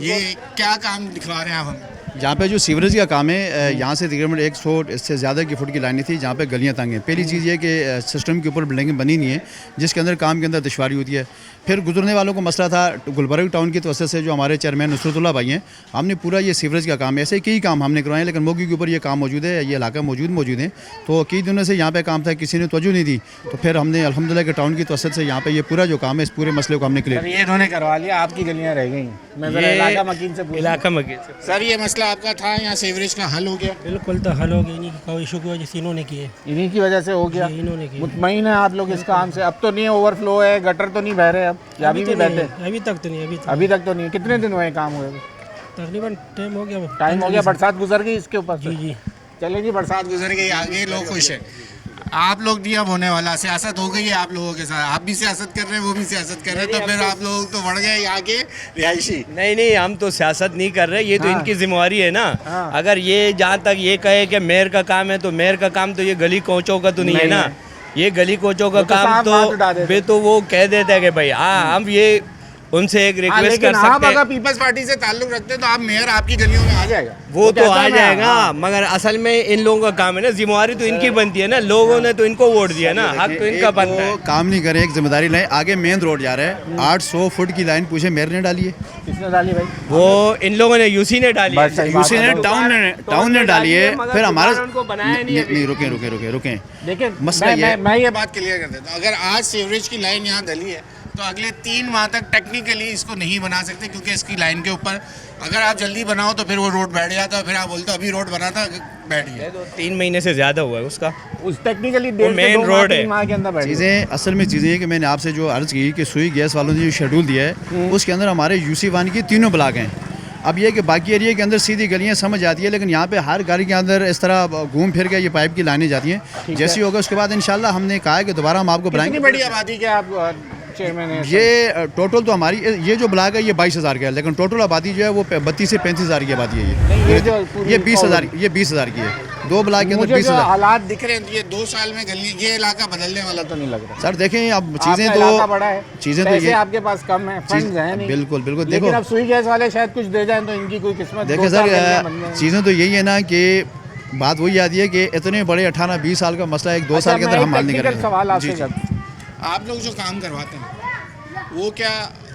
ये क्या काम दिखा रहे हैं आप हम? जहाँ पे जो सीवरेज का काम है, यहाँ से तकरीबन 100 इससे ज़्यादा की फुट की लाइनें थी जहाँ पे गलियाँ तंग हैं। पहली चीज़ ये कि सिस्टम के ऊपर बिल्डिंगें बनी नहीं है, जिसके अंदर काम के अंदर दुश्वारी होती है। फिर गुजरने वालों को मसला था, गुलबर्ग टाउन की तवज्जो से जो हमारे चेयरमैन नुसरतुल्लाह भाई हैं, हमने पूरा ये सीवरेज का काम, ऐसे कई काम हमने करवाए, लेकिन मौके के ऊपर ये काम मौजूद है, ये इलाका मौजूद है। तो कई दिनों से यहाँ पे काम था, किसी ने तवज्जो नहीं दी, तो फिर हमने अल्हम्दुलिल्लाह के टाउन की तवज्जो से यहाँ पे ये पूरा जो काम है, इस पूरे मसले को हमने क्लियर। ये इन्होंने करवा लिया, आपकी गलियाँ रह गई। मैं ज़रा इलाका मकीन से सर ये मसला आपका था, यहाँ सीवरेज का हल हो गया? बिल्कुल तो हल हो गया, इन्हीं की इशू की वजह से इन्होंने किए, इन्हीं की वजह से हो गया। इन्होंने किए। मुतमईन है आप लोग इस काम से? अब तो नहीं ओवरफ्लो है, गटर तो नहीं बह रहे अब, या अभी भी बहते? अभी तक तो नहीं, अभी तक तो नहीं। कितने दिन हुए काम हुए? तकरीबन टाइम हो गया, बरसात गुजर गई इसके ऊपर। जी चलेगी, बरसात गुजर गई, आगे लोग खुश हैं। आप लोग नहीं अब होने वाला, सियासत हो गई है आप लोगों के साथ, आप भी सियासत कर रहे हैं, वो भी सियासत कर रहे हैं, तो फिर आप लोग तो बढ़ गए आगे रिहायशी। नहीं, हम तो सियासत नहीं कर रहे, ये तो इनकी जिम्मेवारी है ना। अगर ये जहाँ तक ये कहे कि मेयर का काम है, तो मेयर का काम तो ये गली कोचों का तो नहीं है ना। ये गली कोचों का काम तो वो कह देते हैं कि भाई हाँ, हम ये उनसे एक रिक्वेस्ट कर सकते हैं। अगर पीपल्स पार्टी से ताल्लुक रखते हैं तो आप मेयर आपकी गलियों में आ जाएगा, वो तो आ जाएगा, मगर असल में इन लोगों का काम है ना, जिम्मेवारी तो इनकी बनती है ना, लोगों ने तो इनको वोट दिया ना, हक तो इनका बनता है। काम नहीं करें, एक जिम्मेदारी लें। आगे मेन रोड जा रहा है, 800 फुट की लाइन पूछे मेयर ने डाली है? किसने डाली भाई? वो इन लोगों ने यूसी ने डाली है, यूसी ने टाउन ने डाली है। फिर हमारा उनको बनाया नहीं, रुकें। देखिए मसला मैं ये बात क्लियर कर देता हूँ, अगर आज सीवरेज की लाइन यहाँ डली है तो अगले 3 माह तक टेक्निकली इसको नहीं बना सकते, क्योंकि इसकी लाइन के ऊपर अगर आप जल्दी बनाओ तो फिर वो रोड बैठ जाता है, फिर आप बोलते हो अभी रोड बना था, बैठ गया। 3 महीने से ज़्यादा हुआ है उसका, उस टेक्निकली मेन रोड है। चीज़ें असल में चीज़ें कि मैंने आपसे जो अर्ज़ की कि सुई गैस वालों ने जो शेड्यूल दिया है, उसके अंदर हमारे यूसी 1 की 3 ब्लॉक हैं। अब ये कि बाकी एरिया के अंदर सीधी गलियां समझ आती है, लेकिन यहाँ पे हर गाड़ी के अंदर इस तरह घूम फिर के ये पाइप की लाइनें जाती हैं। जैसी होगा उसके बाद इंशाल्लाह हमने कहा है कि दोबारा हम आपको बुलाएंगे। बड़ी आबादी के आप चेयरमैन है? ये टोटल तो हमारी ये जो ब्लॉक है ये 22,000 का है, लेकिन टोटल आबादी जो है वो 32 से 35,000 की आबादी है। ये जो पूरी ये 20,000 की है। 2 ब्लॉक के अंदर मुझे जो 20,000। हालात दिख रहे हैं ये 2 साल में गली ये इलाका बदलने वाला तो नहीं लग रहा। सर देखें अब आपका चीज़ें इलाका तो बड़ा है, चीज़ें तो पैसे ये आपके पास कम है, फंड्स हैं नहीं। बिल्कुल बिल्कुल। लेकिन देखो अब सुई गैस वाले शायद कुछ दे जाएं तो इनकी कोई किस्मत। देखें 2 साल सर बन जाएंगे। चीज़ें तो यही है ना कि बात वही आती है कि इतने बड़े 18-20 साल का मसला एक 2 साल के अंदर हम हल नहीं कर रहे। सवाल आपसे जी, जी। करता हूं। आप लोग जो काम करवाते हैं वो क्या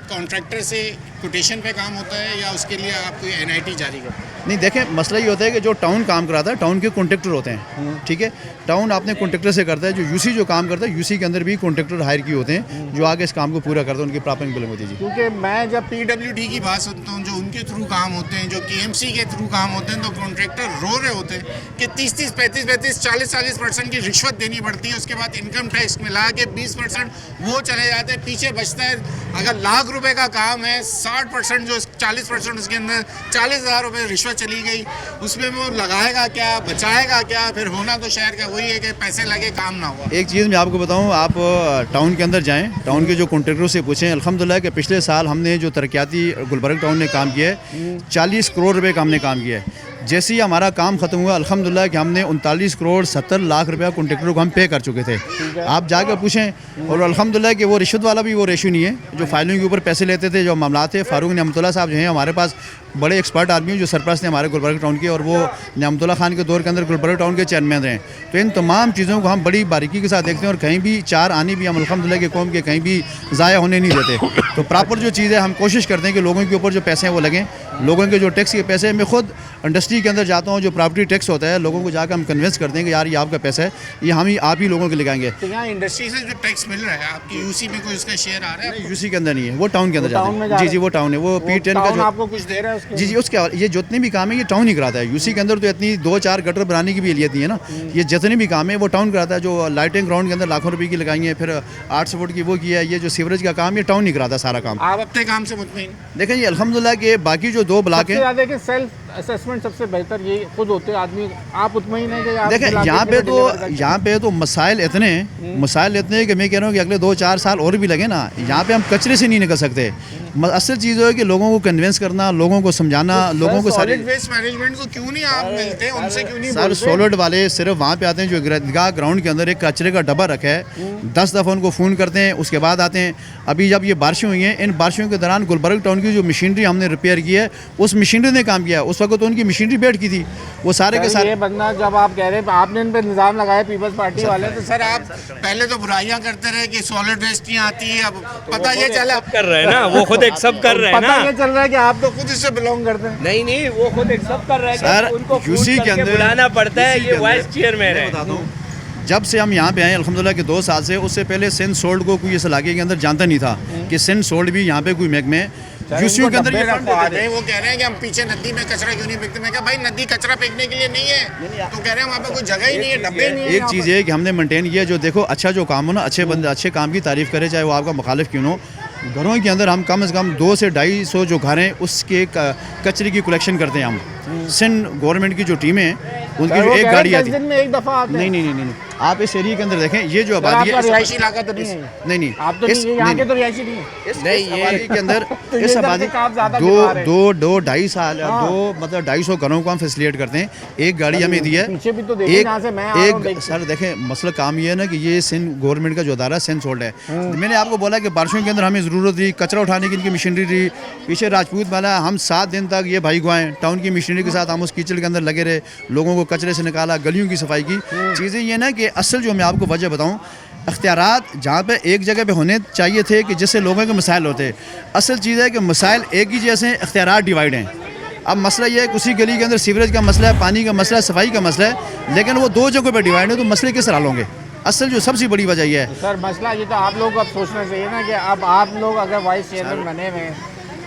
कॉन्ट्रैक्टर से कोटेशन पे काम होता है या उसके लिए आप कोई NIT जारी करते हैं? नहीं देखें मसला ये होता है कि जो टाउन काम कराता है टाउन के कॉन्ट्रैक्टर होते हैं, ठीक है। टाउन अपने कॉन्ट्रैक्टर से करता है, जो यूसी जो काम करता है यूसी के अंदर भी कॉन्ट्रैक्टर हायर किए होते हैं जो आगे इस काम को पूरा करते हैं, उनकी प्रॉपर बिलिंग होती है। जी क्योंकि मैं जब PWD की बात सुनता हूँ जो उनके थ्रू काम होते हैं, जो KMC के थ्रू काम होते हैं, तो कॉन्ट्रैक्टर रो रहे होते हैं कि 30-30, 35-35, 40-40% की रिश्वत देनी पड़ती है। उसके बाद इनकम टैक्स मिला के 20% वो चले जाते हैं, पीछे बचता है। अगर लाख रुपए का काम है 60% जो 40% उसके अंदर 40,000 रुपये रिश्वत चली गई, उसमें वो लगाएगा क्या, बचाएगा क्या? फिर होना तो शहर का वही है कि पैसे लगे काम ना हुआ। एक चीज़ मैं आपको बताऊं, आप टाउन के अंदर जाएं, टाउन के जो कॉन्ट्रैक्टरों से पूछें। अल्हम्दुलिल्लाह कि पिछले साल हमने जो तरक्याती गुलबर्ग टाउन ने काम किया है 40 करोड़ रुपए का हमने काम किया है। जैसे ही हमारा काम ख़त्म हुआ अल्हम्दुलिल्लाह कि हमने 39 करोड़ 70 लाख रुपया कॉन्ट्रैक्टरों को हम पे कर चुके थे। आप जाकर पूछें। और अल्हम्दुलिल्लाह कि वो रिश्वत वाला भी वो रेशो नहीं है जो फाइलों के ऊपर पैसे लेते थे। जो मामला थे फारूक नियामतुल्लाह साहब जो हैं हमारे पास बड़े एक्सपर्ट आदमी हैं जो सरपरस्त हैं हमारे गुलबर्ग टाउन के, और वो नियामतुल्लाह खान के दौर के अंदर गुलबर्ग टाउन के चेयरमैन रहे। तो इन तमाम चीज़ों को हम बड़ी बारीकी के साथ देखते हैं और कहीं भी 4 आने भी हम अल्हम्दुलिल्लाह के कौम के कहीं भी ज़ाया होने नहीं देते। तो प्रॉपर जो चीज़ है हम कोशिश करते हैं कि लोगों के ऊपर जो पैसे हैं वो लगें। लोगों के जो टैक्स के पैसे, मैं खुद इंडस्ट्री के अंदर जाता हूँ, जो प्रॉपर्टी टैक्स होता है लोगों को जाकर हम कन्विंस करते हैं कि यार ये आपका पैसा है, ये हम ही आप ही लोगों को लगाएंगे। तो यहाँ इंडस्ट्री से जो टैक्स मिल रहा है आपकी यूसी में कोई उसका शेयर आ रहा है? यूसी के अंदर नहीं है, वो टाउन के अंदर जाता है। जी जी वो टाउन है, वो P10 का जो आपको कुछ दे रहा है उसके? जी जी उसके ये जितने भी काम है ये टाउन ही कराता है। यूसी के अंदर तो इतनी 2-4 गटर बनाने की भी एहलियत नहीं है ना, ये जितने भी काम है वो टाउन कराता है। जो लाइटिंग ग्राउंड के अंदर लाखों रुपए की लगाई है, फिर 800 फुट की वो किया है, ये जो सीवरेज का काम ये टाउन ही कराता है सारा काम। आप अपने काम से मुतमईन? देखें ये अल्हम्दुलिल्लाह के बाकी जो 2 ब्लॉक हैं, ज़्यादा कि सेल्फ असेसमेंट सबसे बेहतर ये खुद होते हैं आदमी। आप मुतमईन है कि आप देखें यहाँ पे तो मसाइल इतने हैं कि मैं कह रहा हूँ कि अगले 2-4 साल और भी लगे ना, यहाँ पे हम कचरे से नहीं निकल सकते। असल चीज़ है कि लोगों को कन्विंस करना, लोगों को समझाना, लोगों को सॉलिड वेस्ट मैनेजमेंट को क्यों नहीं आप मिलते, उनसे क्यों नहीं सर बोलते? सॉलिड वाले सिर्फ वहाँ पे आते हैं जो ईदगाह ग्राउंड के अंदर एक कचरे का डब्बा रखा है, 10 दफ़ा उनको फ़ोन करते हैं, उसके बाद आते हैं। अभी जब ये बारिशें हुई हैं, इन बारिशों के दौरान गुलबर्ग टाउन की जो मशीनरी हमने रिपेयर की है उस मशीनरी ने काम किया। उस वक्त तो उनकी मशीनरी बैठ की थी, वो सारे के सारे। ये बंदा जब आप कह रहे हैं आपने इन पर निज़ाम लगाया पीपल्स पार्टी वाले, तो सर आप पहले तो बुराइयां करते रहे कि सॉलिड वेस्ट नहीं आती है, अब पता ये चला कर रहे हैं ना, वो खुद एक्सेप्ट कर रहे हैं ना। ये चल रहा है कि आप तो खुद इससे बिलोंग करते हैं। नहीं वो खुद एक्सेप्ट कर रहे हैं सर कि उनको यूसी के अंदर बुलाना पड़ता है, यूसी के ये अंदर- वाइस चेयरमैन है। बताता हूँ, जब से हम यहाँ पे आए अल्हम्दुलिल्लाह के 2 साल से, उससे पहले सेंट सोल्ड को कोई इस इलाके के अंदर जानता नहीं था कि सेंट सोल्ड भी यहाँ पे कोई महकमे यूसी के अंदर ये फंड देते थे। वो कह रहे हैं कि हम पीछे नदी में कचरा क्यों नहीं फेंकते? मैं कहा भाई नदी कचरा फेंकने के लिए नहीं है, तो कह रहे हैं वहाँ पे कोई जगह ही नहीं है, डब्बे नहीं है। एक चीज़ है कि हमने मेंटेन किया, जो देखो अच्छा जो काम हो ना, अच्छे बंदे अच्छे काम की तारीफ़ करे, चाहे वो आपका मुखालिफ क्यों हो। घरों के अंदर हम कम से कम 200 से 250 जो घर हैं उसके कचरे की कलेक्शन करते हैं हम। सिंध गवर्नमेंट की जो टीमें हैं उनकी जो एक गाड़ी आती है, दिन में एक दफ़ा आते हैं। नहीं आप इस एरिया के अंदर देखें, ये जो आबादी है रिहायशी इलाका तो नहीं है, नहीं आप तो यहाँ के तो रिहायशी नहीं है। नहीं आबादी के अंदर तो इस ये आबादी सबसे काम ज़्यादा गिरवा रहे हैं। 2-2.5 साल 250 घरों को हम फैसिलिटेट करते हैं। एक गाड़ी हमें दी है, पीछे भी तो देखिए जहाँ से मैं आ रहा हूँ, एक देखिए। सर देखें मसला काम ये है ना कि ये सिंध गवर्नमेंट का जो अदारा है सेंट सोल्ड है। मैंने आपको बोला कि बारिशों के अंदर हमें ज़रूरत थी कचरा उठाने की, इनकी मशीनरी थी। पीछे राजपूत वाला हम 7 दिन तक ये भाई गुआएँ टाउन की मशीनरी के साथ हम उस कीचड़ के अंदर लगे रहे, लोगों को कचरे से निकाला, गलियों की सफाई की। चीज़ें ये ना कि असल जो मैं आपको वजह बताऊँ, अख्तियारात जहाँ पे एक जगह पे होने चाहिए थे कि जिससे लोगों के मसाइल होते, असल चीज़ है कि मसाइल एक ही जैसे, अख्तियारात डिवाइड हैं। अब मसला ये है कि उसी गली के अंदर सीवरेज का मसला है, पानी का मसला है, सफाई का मसला है, लेकिन वो 2 जगहों पर डिवाइड है, तो मसले किस हल होंगे? असल जो सबसे बड़ी वजह यह है। सर मसला ये तो आप लोग को अब सोचना चाहिए ना कि अब आप लोग अगर वाइस चेयरमैन बने हुए हैं,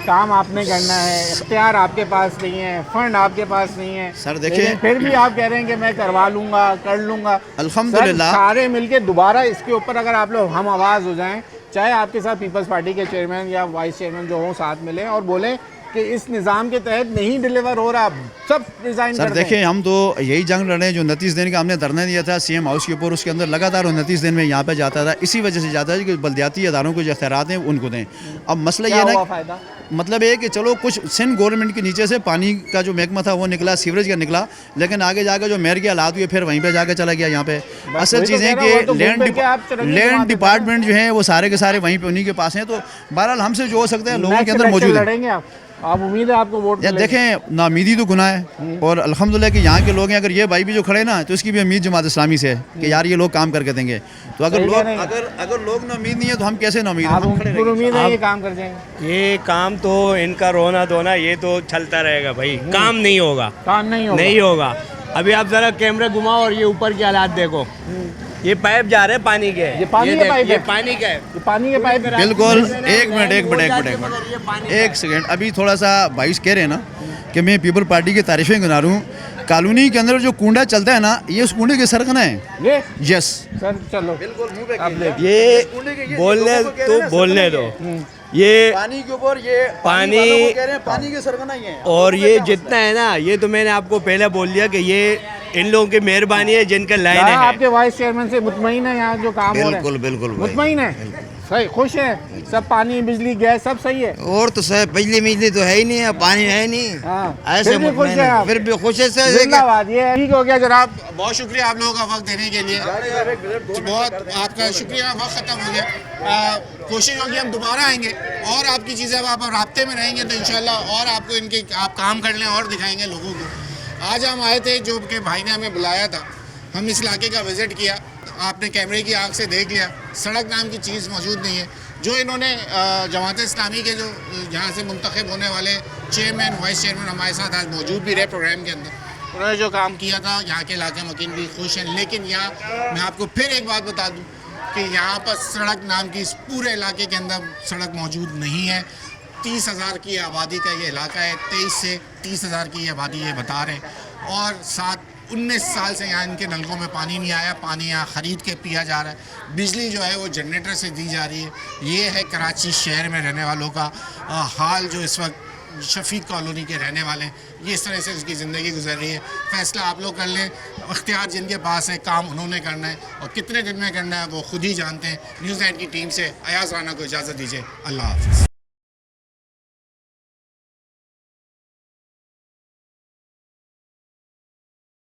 काम आपने करना है, इख्तियार आपके पास नहीं है, फंड आपके पास नहीं है सर देखिए, लेकिन फिर भी आप कह रहे हैं कि मैं करवा लूँगा, कर लूँगा। अल्हम्दुलिल्लाह सारे मिलके दोबारा इसके ऊपर अगर आप लोग हम आवाज़ हो जाएं, चाहे आपके साथ पीपल्स पार्टी के चेयरमैन या वाइस चेयरमैन जो हों साथ मिलें और बोलें कि इस निज़ाम के तहत नहीं डिलीवर हो रहा, सब रिजाइन सर कर दें। देखिए, हम तो यही जंग लड़ रहे हैं जो 29 दिन का हमने धरना दिया था सीएम हाउस के ऊपर, उसके अंदर लगातार 29 दिन में यहाँ पे जाता था, इसी वजह से जाता है कि बल्दियाती अदारों को जो अख्तियारात हैं उनको दें। अब मसला ये क्या है हुआ ना, फायदा? मतलब ये कि चलो कुछ सिंध गवर्नमेंट के नीचे से पानी का जो महकमा था वो निकला, सीवरेज का निकला, लेकिन आगे जाकर जो मेयर के हालात हुए फिर वहीं पे जाकर चला गया। यहाँ पे असल वही तो चीज़ है कह रहा हूँ, वो तो कि घूम फिर के आप चरंगी लैंड घुमा देते डिपार्टमेंट जो है वो सारे के सारे वहीं पे उन्हीं के पास हैं। तो बहरहाल हमसे जो हो सकता है लोगों के नेक्स्ट अंदर इलेक्शन मौजूद है। लड़ेंगे आप उम्मीद है आपको वोट यार मिलेगा? देखें, नाउमीदी तो गुनाह है और अल्हम्दुलिल्लाह कि यहाँ के लोग हैं, अगर ये भाई भी जो खड़े ना तो इसकी भी उम्मीद जमात इस्लामी से है कि यार ये लोग काम करके देंगे। तो अगर सही लोग कह रहे हैं। अगर लोग ना उम्मीद नहीं है तो हम कैसे ना उम्मीद आप हम खड़े रहेंगे। उम्मीद है ये काम कर जाएंगे? ये काम तो इनका रोना धोना ये तो चलता रहेगा भाई, काम नहीं होगा, काम नहीं होगा। नहीं होगा। अभी आप जरा कैमरे घुमाओ और ये ऊपर के हालात देखो, ये पाइप जा रहे हैं पानी के, ये पानी के पाइप ये है? पानी का है। ये पानी के पाइप बिल्कुल। एक मिनट, एक सेकंड, अभी थोड़ा सा भाई कह रहे हैं ना कि मैं पीपल पार्टी की तारीफें गिना रहा हूँ। कॉलोनी के अंदर जो कूड़ा चलता है ना, ये उस कूड़े के सरकना है। ये यस सर चलो अब देखिए। ये बोलने तो बोलने दो, ये पानी के ऊपर ये पानी वालों को कह रहे हैं पानी के सरकना ही है। और ये जितना है ना, ये तो मैंने आपको पहले बोल दिया कि ये इन लोगों की मेहरबानी है जिनका लाइन है। आपके वाइस चेयरमैन से मुतमईन है यहाँ जो काम हो रहा है? बिल्कुल बिल्कुल भाई। मुतमईन है, सही, खुश है, सब पानी बिजली गैस सब सही है? और तो सर बिजली तो है ही नहीं है, पानी है ही नहीं, हाँ, ऐसे फिर भी खुश है आप? फिर भी खुश है सर। जिंदाबाद। ये ठीक हो गया जनाब। बहुत शुक्रिया आप लोगों का वक्त देने के लिए, बहुत आपका शुक्रिया। वक्त ख़त्म हो गया। कोशिश होगी हम दोबारा आएंगे और आपकी चीज़ें अब आप राब्ते में रहेंगे तो इंशाल्लाह और आपको इनके आप काम कर लें और दिखाएंगे लोगों को। आज हम आए थे जो कि भाई ने हमें बुलाया था, हम इस इलाके का विज़िट किया, आपने कैमरे की आंख से देख लिया, सड़क नाम की चीज़ मौजूद नहीं है। जो इन्होंने जमात इस्लामी के जो यहाँ से मुंतखब होने वाले चेयरमैन वाइस चेयरमैन हमारे साथ आज मौजूद भी रहे प्रोग्राम के अंदर, उन्होंने जो काम किया था यहाँ के इलाके मकीन भी खुश हैं। लेकिन यहाँ मैं आपको फिर एक बात बता दूँ कि यहाँ पर सड़क नाम की इस पूरे इलाके के अंदर सड़क मौजूद नहीं है। 30,000 की आबादी का ये इलाका है, 23 से 30,000 की आबादी ये बता रहे हैं। और 19 साल से यहाँ इनके नलकों में पानी नहीं आया, पानी यहाँ ख़रीद के पिया जा रहा है। बिजली जो है वो जनरेटर से दी जा रही है। ये है कराची शहर में रहने वालों का हाल, जो इस वक्त शफीक कॉलोनी के रहने वाले हैं, ये इस तरह से उसकी ज़िंदगी गुजर रही है। फ़ैसला आप लोग कर लें, इख्तियार जिनके पास है, काम उन्होंने करना है और कितने दिन में करना है वो खुद ही जानते हैं। न्यूज़ 9 की टीम से अयाज़ राना को इजाज़त दीजिए। अल्लाह हाफ़िज़।